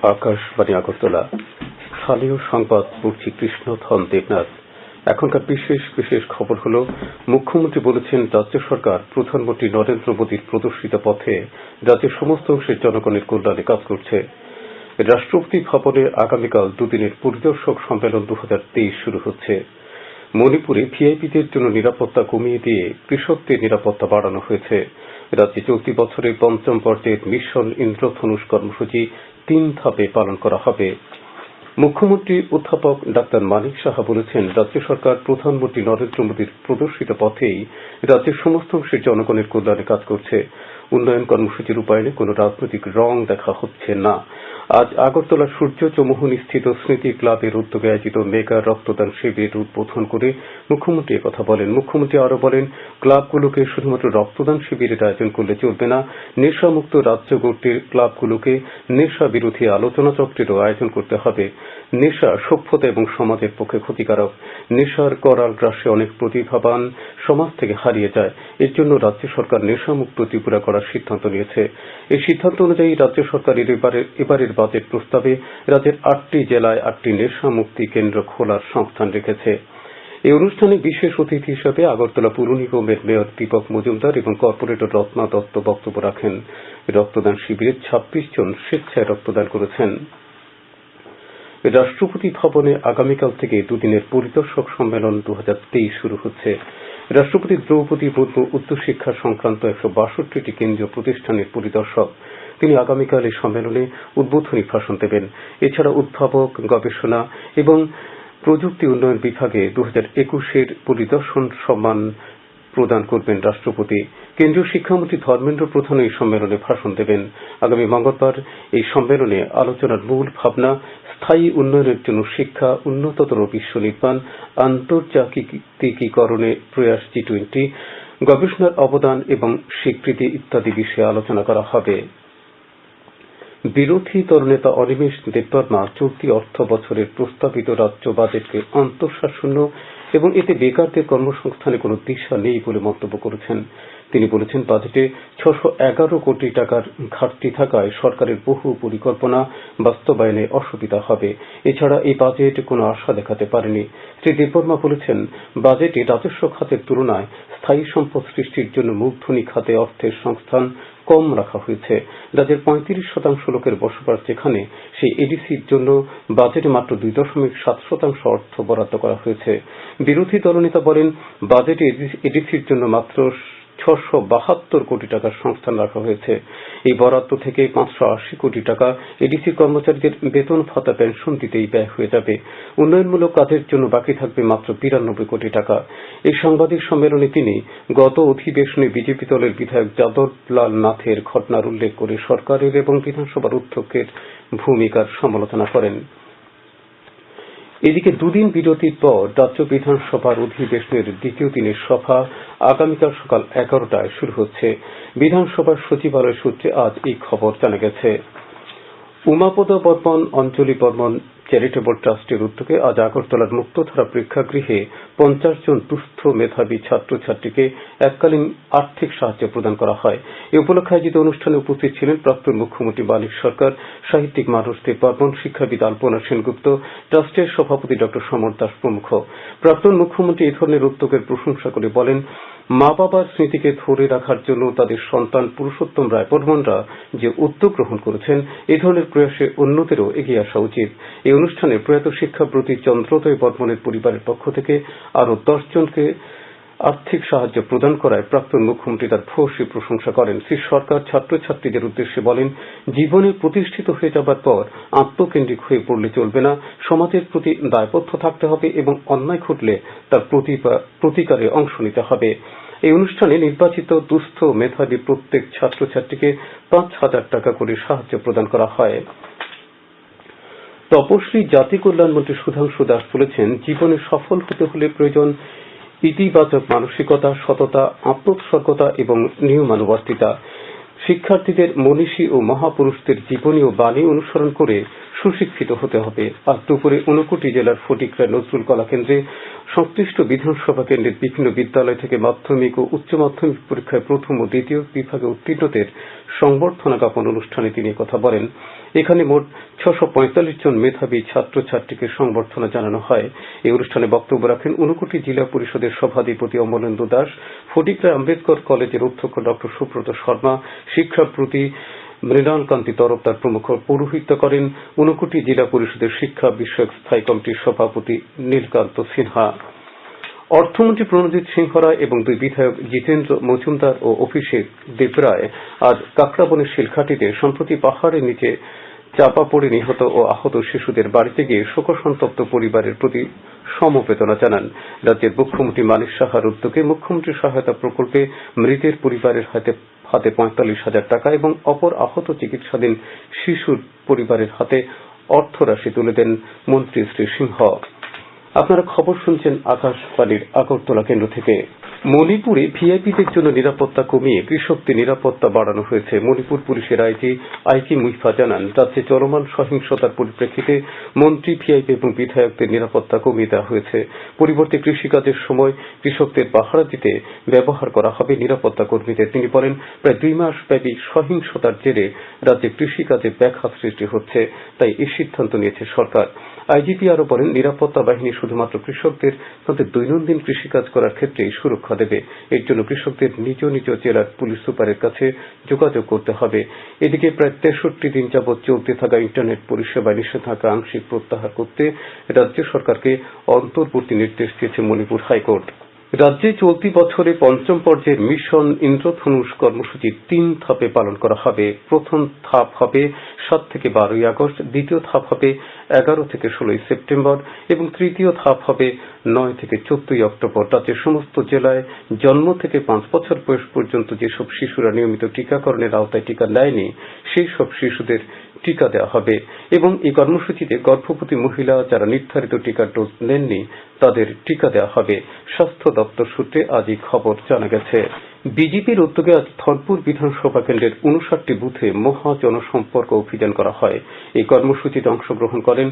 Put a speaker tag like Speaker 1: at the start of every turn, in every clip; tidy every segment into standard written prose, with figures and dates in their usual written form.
Speaker 1: আকাশবাণী আগরতলা। স্থানীয় সংবাদ পড়ছি কৃষ্ণধন দেবনাথ। এখনকার বিশেষ বিশেষ খবর হল, মুখ্যমন্ত্রী বলেছেন রাজ্য সরকার প্রধানমন্ত্রী নরেন্দ্র মোদীর প্রদর্শিত পথে রাজ্যের সমস্ত অংশের জনগণের কল্যাণে কাজ করছে। রাষ্ট্রপতি ভবনে আগামীকাল দুদিনের পরিদর্শক সম্মেলন 2023 শুরু হচ্ছে। মণিপুরে ভিআইপিদের জন্য নিরাপত্তা কমিয়ে দিয়ে কৃষকদের নিরাপত্তা বাড়ানো হয়েছে। রাজ্যে চলতি বছরের পঞ্চম পর্যায়ের মিশন ইন্দ্রধনুষ কর্মসূচি 3 ধাপে পালন করা হবে। মুখ্যমন্ত্রী অধ্যাপক ডাক্তার মানিক সাহা বলেছেন, রাজ্য সরকার প্রধানমন্ত্রী নরেন্দ্র মোদীর প্রদর্শিত পথেই রাজ্যের সমস্ত অংশের জনগণের কল্যাণে কাজ করছে। উন্নয়ন কর্মসূচির রূপায়ণে কোন রাজনৈতিক রং দেখা হচ্ছে না। আজ আগরতলা সূর্য চৌমুহনী স্থিত স্মৃতি ক্লাবের উদ্যোগে আয়োজিত মেগা রক্তদান শিবির উদ্বোধন করে মুখ্যমন্ত্রী একথা বলেন। মুখ্যমন্ত্রী আরো বলেন, ক্লাবগুলোকে শুধুমাত্র রক্তদান শিবিরের আয়োজন করলে চলবে না, নেশামুক্ত রাজ্য গড়তে ক্লাবগুলোকে নেশা বিরোধী আলোচনা চক্রেরও আয়োজন করতে হবে। নেশা সভ্যতা এবং সমাজের পক্ষে ক্ষতিকারক। নেশার করাল গ্রাসে অনেক প্রতিভাবান সমাজ থেকে হারিয়ে যায়। এর জন্য রাজ্য সরকার নেশামুক্ত ত্রিপুরা করার সিদ্ধান্ত নিয়েছে। এই সিদ্ধান্ত অনুযায়ী রাজ্য সরকার এবারের বাজেট প্রস্তাবে রাজ্যের 8টি জেলায় 8টি নেশা মুক্তি কেন্দ্র খোলার সংস্থান রেখেছে। এই অনুষ্ঠানে বিশেষ অতিথি হিসেবে আগরতলা পুর নিগমের মেয়র দীপক মজুমদার এবং কর্পোরেটর রত্না দত্ত বক্তব্য রাখেন। রক্তদান শিবিরে 26 জন স্বেচ্ছায় রক্তদান করেছেন। রাষ্ট্রপতি ভবনে আগামীকাল থেকে দুদিনের পরিদর্শক সম্মেলন 2023 শুরু হচ্ছে। রাষ্ট্রপতি দ্রৌপদী মুর্মু উচ্চশিক্ষা সংক্রান্ত 162টি কেন্দ্রীয় প্রতিষ্ঠানের পরিদর্শক। তিনি আগামীকাল এই সম্মেলনে উদ্বোধনী ভাষণ দেবেন। এছাড়া উদ্ভাবক, গবেষণা এবং প্রযুক্তি উন্নয়ন বিভাগে 2021-এর পরিদর্শন সম্মান প্রদান করবেন রাষ্ট্রপতি। কেন্দ্রীয় শিক্ষামন্ত্রী ধর্মেন্দ্র প্রধান এই সম্মেলনে ভাষণ দেবেন। আগামী মঙ্গলবার এই সম্মেলনে আলোচনার মূল ভাবনা স্থায়ী উন্নয়নের জন্য শিক্ষা, উন্নততর বিশ্ব নির্মাণ, আন্তর্জাতিকীকরণে প্রয়াস G20, গবেষণার অবদান এবং স্বীকৃতি ইত্যাদি বিষয়ে আলোচনা করা হবে। বিরোধী দলনেতা অনিমেষ দেববর্মা চলতি অর্থ বছরের প্রস্তাবিত রাজ্য বাজেটকে অন্তঃসারশূন্য এবং এতে বেকারদের কর্মসংস্থানে কোন দিশা নেই বলে মন্তব্য করেছেন। তিনি বলেছেন, বাজেটে 611 কোটি টাকার ঘাটতি থাকায় সরকারের বহু পরিকল্পনা বাস্তবায়নে অসুবিধা হবে। এছাড়া এই বাজেট কোন আশা দেখাতে পারেনি। শ্রী দেববর্মা বলেছেন, বাজেটে রাজস্ব খাতের তুলনায় স্থায়ী সম্পদ সৃষ্টির জন্য মূলধনী খাতে অর্থের সংস্থান কম রাখা হয়েছে। রাজ্যের 35% লোকের বসবাস যেখানে, সেই এডিসির জন্য বাজেটে মাত্র 2.7% অর্থ বরাদ্দ করা হয়েছে। বিরোধী দলনেতা বলেন, বাজেটে এডিসির জন্য মাত্র 672 কোটি টাকার সংস্থান রাখা হয়েছে। এই বরাদ্দ থেকে 580 কোটি টাকা এডিসি কর্মচারীদের বেতন ভাতা পেনশন দিতেই ব্যয় হয়ে যাবে। উন্নয়নমূলক কাজের জন্য বাকি থাকবে মাত্র 92 কোটি টাকা। এই সাংবাদিক সম্মেলনে তিনি গত অধিবেশনে বিজেপি দলের বিধায়ক যাদবলাল নাথের ঘটনার উল্লেখ করে সরকারের এবং বিধানসভার অধ্যক্ষের ভূমিকার সমালোচনা করেন। এদিকে দুদিন বিরতির পর রাজ্য বিধানসভার অধিবেশনের দ্বিতীয় দিনের সভা আগামীকাল সকাল 11টায় শুরু হচ্ছে। বিধানসভার সচিবালয় সূত্রে আজ এই খবর জানা গেছে। উমাপদ বর্মন অঞ্জলি বর্মন চ্যারিটেবল ট্রাস্টের উদ্যোগে আজ আগরতলার মুক্তধারা প্রেক্ষাগৃহে 50 জন দুস্থ মেধাবী ছাত্রছাত্রীকে এককালীন আর্থিক সাহায্য প্রদান করা হয়। এ উপলক্ষে আয়োজিত অনুষ্ঠানে উপস্থিত ছিলেন প্রাক্তন মুখ্যমন্ত্রী মানিক সরকার, সাহিত্যিক মানস দেববর্মন, শিক্ষাবিদ আলপনা সেনগুপ্ত, ট্রাস্টের সভাপতি ড সমর দাস প্রমুখ। প্রাক্তন মুখ্যমন্ত্রী এই ধরনের উদ্যোগের প্রশংসা করে বলেন, মা বাবার স্মৃতিকে ধরে রাখার জন্য তাদের সন্তান পুরুষোত্তম রায় বর্মনরা যে উদ্যোগ গ্রহণ করেছেন, এই ধরনের প্রয়াসে অন্যদেরও এগিয়ে আসা উচিত। এই অনুষ্ঠানে প্রয়াত শিক্ষাব্রতী চন্দ্রোদয় বর্মনের পরিবারের পক্ষ থেকে আরো 10 জনকে আর্থিক সাহায্য প্রদান করায় প্রাক্তন মুখ্যমন্ত্রী তার ভূয়সী প্রশংসা করেন। শ্রী সরকার ছাত্রছাত্রীদের উদ্দেশ্যে বলেন, জীবনে প্রতিষ্ঠিত হয়ে যাবার পর আত্মকেন্দ্রিক হয়ে পড়লে চলবে না, সমাজের প্রতি দায়বদ্ধ থাকতে হবে এবং অন্যায় ঘটলে তার প্রতিকারে অংশ নিতে হবে। এই অনুষ্ঠানে নির্বাচিত দুস্থ মেধাবী প্রত্যেক ছাত্রছাত্রীকে 5,000 টাকা করে সাহায্য প্রদান করা হয়। তপশিলি জাতি কল্যাণ মন্ত্রী সুধাংশু দাস বলেছেন, জীবনে সফল হতে হলে প্রয়োজন ইতিবাচক মানসিকতা, সততা, আত্মোৎসর্গতা এবং নিয়মানুবর্তিতা। শিক্ষার্থীদের মনীষী ও মহাপুরুষদের জীবনী ও বাণী অনুসরণ করে সুশিক্ষিত হতে হবে। আজ দুপুরে ঊনকোটি জেলার ফটিকরা নজরুল কলা কেন্দ্রে সংশ্লিষ্ট বিধানসভা কেন্দ্রের বিভিন্ন বিদ্যালয় থেকে মাধ্যমিক ও উচ্চ মাধ্যমিক পরীক্ষায় প্রথম ও দ্বিতীয় বিভাগে উত্তীর্ণদের সংবর্ধনা জ্ঞাপন অনুষ্ঠানে তিনি কথা বলেন। এখানে মোট ৬৪৫ জন মেধাবী ছাত্রছাত্রীকে সংবর্ধনা জানানো হয়। এই অনুষ্ঠানে বক্তব্য রাখেন ঊনকোটি জেলা পরিষদের সভাধিপতি অমলেন্দু দাস, ফটিকরা আম্বেদকর কলেজের অধ্যক্ষ ড সুব্রত শর্মা, শিক্ষাপ্রতি মৃণাল কান্তি তরফদার প্রমুখ। পৌরোহিত্য করেন ঊনকোটি জেলা পরিষদের শিক্ষা বিষয়ক স্থায়ী কমিটির সভাপতি নীলকান্ত সিনহা। অর্থমন্ত্রী প্রণজিৎ সিংহ রায় এবং দুই বিধায়ক জিতেন্দ্র মজুমদার ও অভিষেক দেবরায় আজ কাকড়াবনের শিলঘাটিতে সম্প্রতি পাহাড়ের নিচে চাপা পড়ে নিহত ও আহত শিশুদের বাড়িতে গিয়ে শোকসন্তপ্ত পরিবারের প্রতি সমবেদনা জানান। রাজ্যের মুখ্যমন্ত্রী মানিক সাহার উদ্যোগে মুখ্যমন্ত্রী সহায়তা প্রকল্পে মৃতের পরিবারের হাতে ৪৫,০০০ টাকা এবং অপর আহত চিকিৎসাধীন শিশুর পরিবারের হাতে অর্থরাশি তুলে দেন মন্ত্রী শ্রী সিংহ। আপনারা খবর শুনছেন আকাশবাণীর আগরতলা কেন্দ্র থেকে। মণিপুরে ভিআইপিদের জন্য নিরাপত্তা কমিয়ে কৃষকদের নিরাপত্তা বাড়ানো হয়েছে। মণিপুর পুলিশের আইজি আইকি মুইফা জানান, রাজ্যে চলমান সহিংসতার পরিপ্রেক্ষিতে মন্ত্রী, ভিআইপি এবং বিধায়কদের নিরাপত্তা কমিয়ে দেওয়া হয়েছে। পরিবর্তে কৃষিকাজের সময় কৃষকদের পাহারা দিতে ব্যবহার করা হবে নিরাপত্তা কর্মীদের। তিনি বলেন, প্রায় ২ মাস ব্যাপী সহিংসতার জেরে রাজ্যে কৃষিকাজে ব্যাঘাত সৃষ্টি হচ্ছে, তাই এই সিদ্ধান্ত নিয়েছে সরকার। আইজিপি আরো বলেন, নিরাপত্তা বাহিনী শুধুমাত্র কৃষকদের তাদের দৈনন্দিন কৃষিকাজ করার ক্ষেত্রেই সুরক্ষা দেবে। এর জন্য কৃষকদের নিজ নিজ জেলার পুলিশ সুপারের কাছে যোগাযোগ করতে হবে। এদিকে প্রায় ৬৩ দিন যাবৎ চলতে থাকা ইন্টারনেট পরিষেবা নিষেধাজ্ঞা আংশিক প্রত্যাহার করতে রাজ্য সরকারকে অন্তর্বর্তী নির্দেশ দিয়েছে মণিপুর হাইকোর্ট। রাজ্যে চলতি বছরে পঞ্চম পর্যায়ের মিশন ইন্দ্রধনুষ কর্মসূচি ৩ ধাপে পালন করা হবে। প্রথম ধাপ হবে ৭ থেকে ১২ই আগস্ট, দ্বিতীয় ধাপ হবে ১১ থেকে ১৬ই সেপ্টেম্বর এবং তৃতীয় ধাপ হবে ৯ থেকে ১৪ই অক্টোবর। রাজ্যের সমস্ত জেলায় জন্ম থেকে ৫ বছর বয়স পর্যন্ত যেসব শিশুরা নিয়মিত টিকাকরণের আওতায় টিকা নেয়নি সেই সব শিশুদের টিকা দেওয়া হবে এবং এই কর্মসূচিতে গর্ভবতী মহিলা যারা নির্ধারিত টিকার ডোজ নেননি তাদের টিকা দেওয়া হবে। স্বাস্থ্য দপ্তর সূত্রে আজ এই খবর জানা গেছে। বিজেপির উদ্যোগে আজ ধনপুর বিধানসভা কেন্দ্রের ৫৯টি বুথে মহা জনসম্পর্ক অভিযান করা হয়। এই কর্মসূচিতে অংশগ্রহণ করেন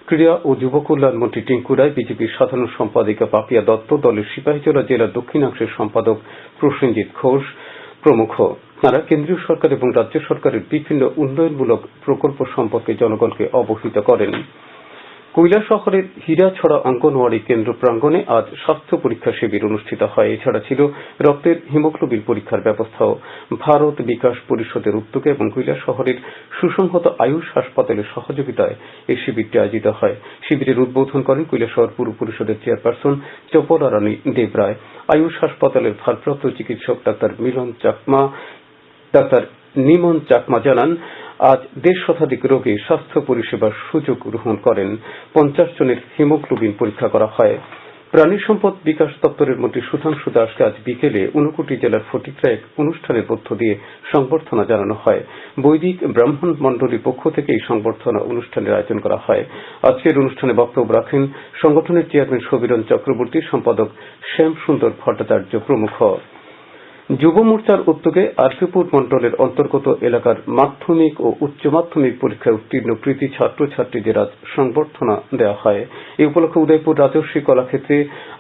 Speaker 1: ক্রীড়া ও যুব কল্যাণ মন্ত্রী টিঙ্কু রায়, বিজেপির সাধারণ সম্পাদিকা পাপিয়া দত্ত, দলের সিপাহীজলা জেলার দক্ষিণাংশের সম্পাদক প্রসেনজিৎ ঘোষ প্রমুখ। তারা কেন্দ্রীয় সরকার এবং রাজ্য সরকারের বিভিন্ন উন্নয়নমূলক প্রকল্প সম্পর্কে জনগণকে অবহিত করেন। কৈলাসহরের হীরাছড়া অঙ্গনওয়াড়ি কেন্দ্র প্রাঙ্গণে আজ স্বাস্থ্য পরীক্ষা শিবির অনুষ্ঠিত হয়। এছাড়া ছিল রক্তের হিমোগ্লোবিন পরীক্ষার ব্যবস্থাও। ভারত বিকাশ পরিষদের উদ্যোগে এবং কৈলাসহরের সুসংহত আয়ুষ হাসপাতালের সহযোগিতায় এই শিবিরটি আয়োজিত হয়। শিবিরের উদ্বোধন করেন কৈলাসহর পুর পরিষদের চেয়ারপারসন চপলা রানী দেবরায়। আয়ুষ হাসপাতালের ভারপ্রাপ্ত চিকিৎসক ডাক্তার নিমন চাকমা জানান, আজ ১৫০ শতাধিক রোগী স্বাস্থ্য পরিষেবার সুযোগ গ্রহণ করেন। ৫০ জনের হিমোগ্লোবিন পরীক্ষা করা হয়। প্রাণী সম্পদ বিকাশ দপ্তরের মন্ত্রী সুধাংশু দাসকে আজ বিকেলে ঊনকোটি জেলার ফটিকরা এক অনুষ্ঠানের মধ্য দিয়ে সংবর্ধনা জানানো হয়। বৈদিক ব্রাহ্মণ মন্ডলীর পক্ষ থেকে এই সংবর্ধনা অনুষ্ঠানের আয়োজন করা হয়। আজকের অনুষ্ঠানে বক্তব্য রাখেন সংগঠনের চেয়ারম্যান সমীরণ চক্রবর্তী, সম্পাদক শ্যাম সুন্দর ভট্টাচার্য প্রমুখ। যুব মোর্চার উদ্যোগে আরপিপুর মন্ডলের অন্তর্গত এলাকার মাধ্যমিক ও উচ্চ মাধ্যমিক পরীক্ষায় উত্তীর্ণ কৃতী ছাত্রছাত্রীদের আজ সংবর্ধনা দেওয়া হয়। এই উপলক্ষে উদয়পুর রাজর্ষি কলাক্ষেত্রে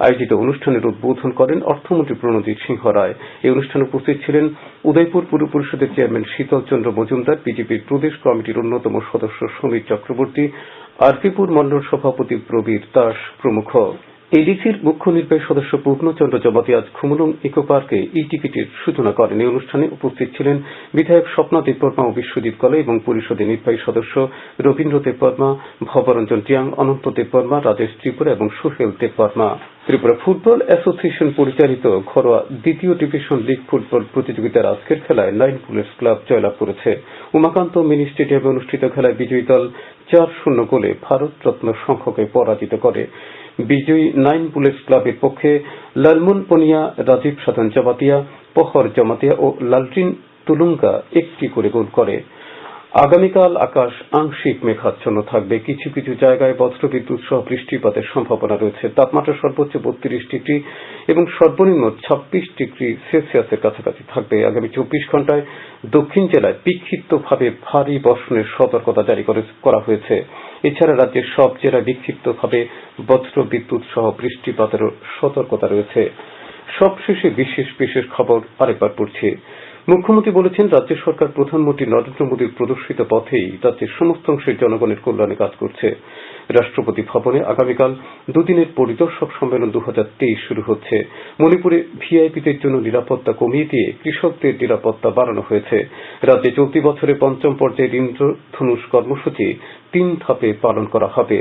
Speaker 1: আয়োজিত অনুষ্ঠানের উদ্বোধন করেন অর্থমন্ত্রী প্রণজিৎ সিংহ রায়। এই অনুষ্ঠানে উপস্থিত ছিলেন উদয়পুর পুর পরিষদের চেয়ারম্যান শীতল চন্দ্র মজুমদার, বিজেপির প্রদেশ কমিটির অন্যতম সদস্য সমীর চক্রবর্তী, আরপিপুর মন্ডল সভাপতি প্রবীর দাস প্রমুখ। এডিসির মুখ্য নির্বাহী সদস্য পূর্ণচন্দ্র জমাতি আজ খুমুলুং ইকো পার্কে ই টিকিটের সূচনা করেন। এই অনুষ্ঠানে উপস্থিত ছিলেন বিধায়ক স্বপ্না দেববর্মা ও বিশ্বজিৎ কলে এবং পরিষদের নির্বাহী সদস্য রবীন্দ্র দেববর্মা, ভবরঞ্জন টিয়াং, অনন্ত দেববর্মা, রাজেশ ত্রিপুরা এবং সুহেল দেববর্মা। ত্রিপুরা ফুটবল অ্যাসোসিয়েশন পরিচালিত ঘরোয়া দ্বিতীয় ডিভিশন লীগ ফুটবল প্রতিযোগিতার আজকের খেলায় 9 বুলেটস ক্লাব জয়লাভ করেছে। উমাকান্ত মিনি স্টেডিয়ামে অনুষ্ঠিত খেলায় বিজয়ী দল ৪-০ গোলে ভারতরত্ন সংঘকে পরাজিত করে। বিজয়ী 9 বুলেটস ক্লাবের পক্ষে লালমুন পনিয়া, রাজীব সাধন জমাতিয়া, পহর জমাতিয়া ও লালটিন তুলুঙ্গা একটি করে গোল করে। আগামীকাল আকাশ আংশিক মেঘাচ্ছন্ন থাকবে। কিছু কিছু জায়গায় বজ্রবিদ্যুৎ সহ বৃষ্টিপাতের সম্ভাবনা রয়েছে। তাপমাত্রা সর্বোচ্চ 32 ডিগ্রি এবং সর্বনিম্ন 26 ডিগ্রি সেলসিয়াসের কাছাকাছি থাকবে। আগামী 24 ঘন্টায় দক্ষিণ জেলায় বিক্ষিপ্তভাবে ভারী বর্ষণের সতর্কতা জারি করা হয়েছে। এছাড়া রাজ্যের সব জেলায় বিক্ষিপ্তভাবে বজ্রবিদ্যুৎ সহ বৃষ্টিপাতেরও সতর্কতা রয়েছে। সবশেষে বিশেষ খবর আরেকবার পড়ছি। মুখ্যমন্ত্রী বলেছেন, রাজ্য সরকার প্রধানমন্ত্রী নরেন্দ্র মোদীর প্রদর্শিত পথেই রাজ্যের সমস্ত অংশের জনগণের কল্যাণে কাজ করছে। রাষ্ট্রপতি ভবনে আগামীকাল দুদিনের পরিদর্শক সম্মেলন 2023 শুরু হচ্ছে। মণিপুরে ভিআইপিদের জন্য নিরাপত্তা কমিয়ে দিয়ে কৃষকদের নিরাপত্তা বাড়ানো হয়েছে। রাজ্যে চলতি বছরের ৫ম পর্যায়ের ইন্দ্রধনুষ কর্মসূচি 3 ধাপে পালন করা হবে।